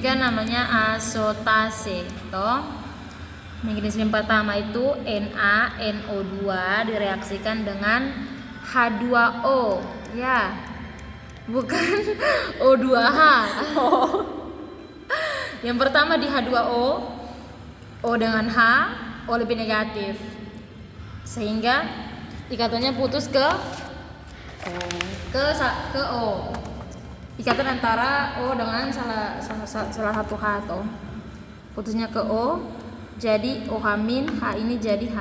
kan namanya asotase, toh. Mekanisme pertama itu NaNO2 direaksikan dengan H2O, ya. Bukan O2H. Yang pertama di H2O, O dengan H, O lebih negatif. Sehingga ikatannya putus ke O. Ikatan antara O dengan salah satu H atau putusnya ke O, jadi OH-, H ini jadi H+.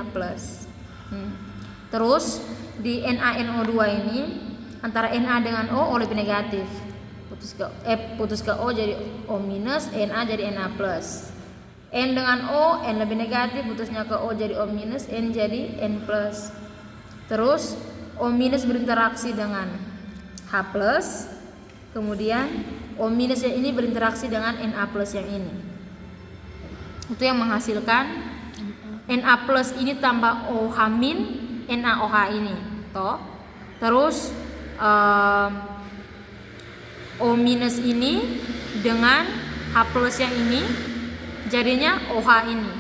Terus di NaNO2 ini antara Na dengan O lebih negatif. Putus ke O jadi O-, Na jadi Na+. N dengan O, N lebih negatif, putusnya ke O jadi O-, N jadi N+. Terus O- berinteraksi dengan H+, kemudian O- yang ini berinteraksi dengan Na+ yang ini. Itu yang menghasilkan Na+ ini tambah OH-, NaOH ini, toh. Terus O- ini dengan H+ yang ini jadinya OH ini,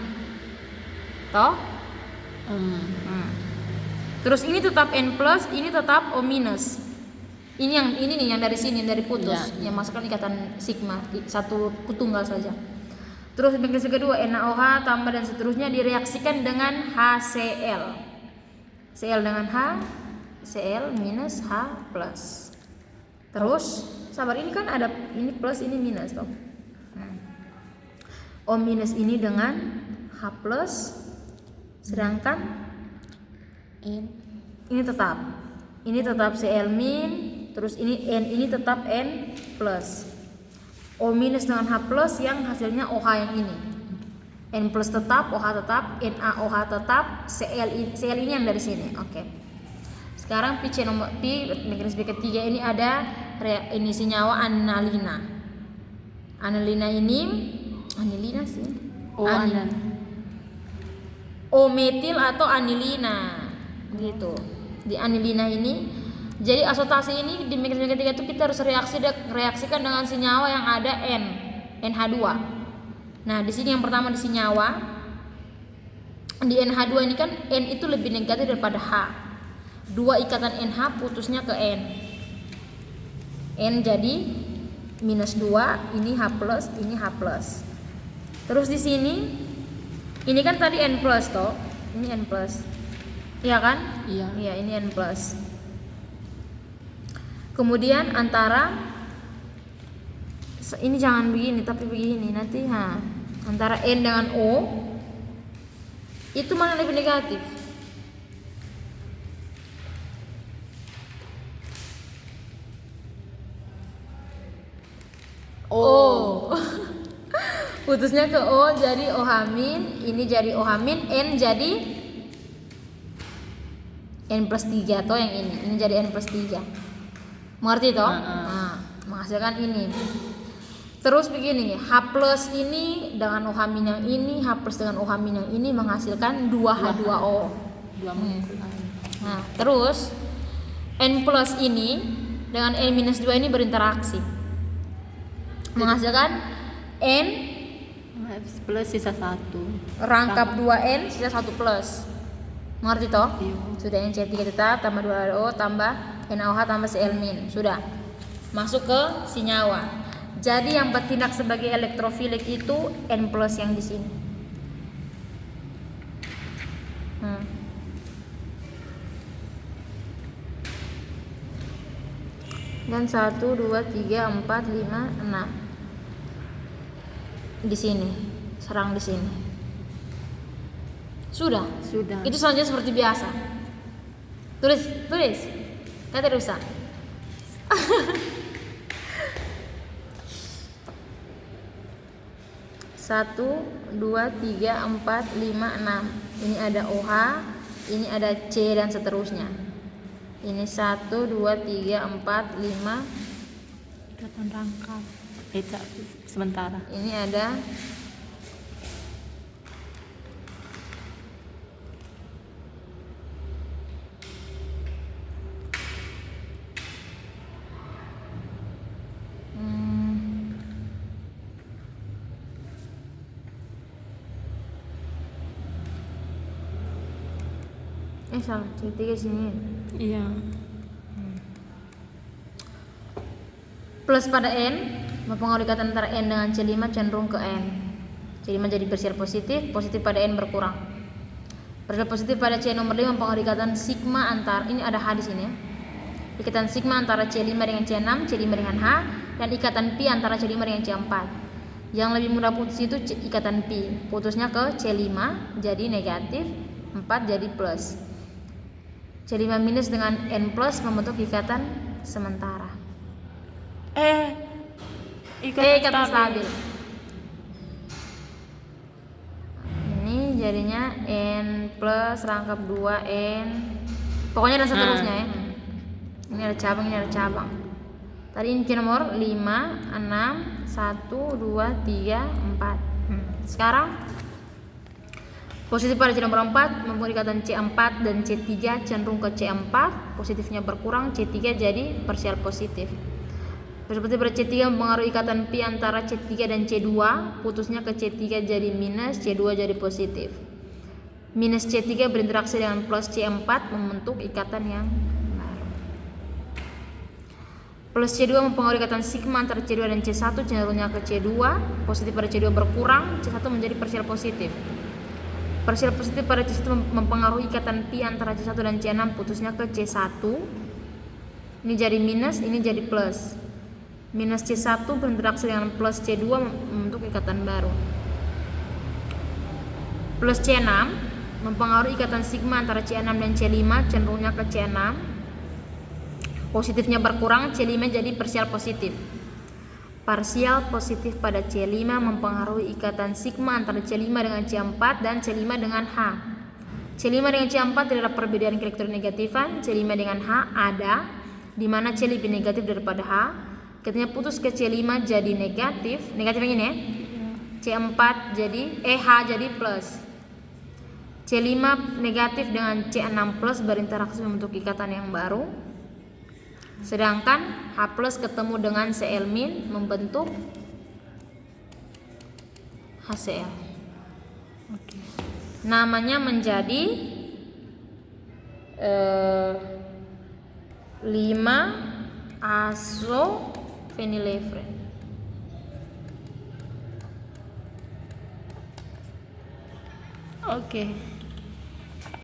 toh. Terus ini tetap N+, ini tetap O-. Ini nih yang dari sini, dari putus, yang masukkan ikatan sigma, satu tunggal saja. Terus mekanisme kedua NaOH tambah dan seterusnya direaksikan dengan HCl. Cl dengan H, Cl minus H+. Terus sabar, ini kan ada ini plus ini minus, toh. O- ini dengan H+, sedangkan ini tetap Cl-, terus ini N ini tetap N+. O- dengan H+ yang hasilnya OH yang ini. N+ tetap, OH tetap, NaOH tetap, Cl ini yang dari sini. Oke. Sekarang P mekanisme ketiga ini ada ini senyawa anilina. Anilina ini sih. O-metil atau anilina. Gitu. Di anilina ini, jadi asotase ini di mekanisme ketiga itu kita harus reaksikan dengan senyawa yang ada NH2. Nah, di sini yang pertama di senyawa di NH2 ini kan N itu lebih negatif daripada H. 2 ikatan NH putusnya ke N. N jadi -2, ini H+, ini H+. Terus di sini ini kan tadi N+, toh. Ini N+. Iya kan? Iya, ini N+. Kemudian antara ini jangan begini tapi begini nanti, antara N dengan O itu mana lebih negatif? O. Putusnya ke O jadi OH-, ini jadi OH-, N jadi N+3 toh yang ini jadi N+3. Mengerti toh? Nah, menghasilkan ini. Terus begini, H+ ini dengan OH- yang ini, H+ dengan OH- yang ini menghasilkan 2H2O. Nah, terus N+ ini dengan N-2 ini berinteraksi. Menghasilkan N plus sisa 1. rangkap 2N sisa 1+. Mengerti toh? Sudah NC3 tetap tambah 2O tambah NaOH tambah Cl-. Sudah. Masuk ke senyawa. Jadi yang bertindak sebagai elektrofilik itu N+ yang di sini. Dan 1, 2, 3, 4, 5, 6 di sini, serang di sini. Sudah. Itu selanjutnya seperti biasa. Tulis. Kata rusak. 1, 2, 3, 4, 5, 6. Ini ada OH, ini ada C dan seterusnya. Ini 1, 2, 3, 4, 5. Ikatan rangkap. Sementara. Ini ada Salah, C3 sini. Iya. Plus pada N mempengaruhi ikatan antara N dengan C5 cenderung ke N. C5 jadi parsial positif, positif pada N berkurang. Parsial positif pada C nomor 5 mempengaruhi ikatan sigma antar, ini ada H di sini ya. Ikatan sigma antara C5 dengan C6, C5 dengan H, dan ikatan pi antara C5 dengan C4. Yang lebih mudah putus itu ikatan pi. Putusnya ke C5 jadi negatif, 4 jadi plus. C5 minus dengan N plus membentuk ikatan sementara. Ikatan stabil. Ini jadinya N plus rangkap 2 N. Pokoknya dan seterusnya ya. Ini ada cabang, ini ada cabang. Tadi ini nomor 5, 6, 1, 2, 3, 4. Sekarang positif pada C nomor 4 mempengaruhi ikatan C4 dan C3 cenderung ke C4, positifnya berkurang, C3 jadi parsial positif. Seperti pada C3 mempengaruhi ikatan pi antara C3 dan C2, putusnya ke C3 jadi minus, C2 jadi positif. Minus C3 berinteraksi dengan plus C4 membentuk ikatan yang baru. Plus C2 mempengaruhi ikatan sigma antara C2 dan C1 cenderungnya ke C2, positif pada C2 berkurang, C1 menjadi parsial positif. Parsial positif pada C1 mempengaruhi ikatan pi antara C1 dan C6, putusnya ke C1. Ini jadi minus, ini jadi plus. Minus C1 berinteraksi dengan plus C2 membentuk ikatan baru. Plus C6 mempengaruhi ikatan sigma antara C6 dan C5 cenderungnya ke C6. Positifnya berkurang, C5 jadi parsial positif. Parsial positif pada C5 mempengaruhi ikatan sigma antara C5 dengan C4 dan C5 dengan H. C5 dengan C4 tidak ada perbedaan elektronegatifan, C5 dengan H ada, di mana C lebih negatif daripada H. Ketika putus ke C5 jadi negatif yang ini ya. C4 jadi H jadi plus. C5 negatif dengan C6 plus berinteraksi membentuk ikatan yang baru. Sedangkan H plus ketemu dengan Cl min membentuk HCl. Namanya menjadi 5-azophenylefren. Oke.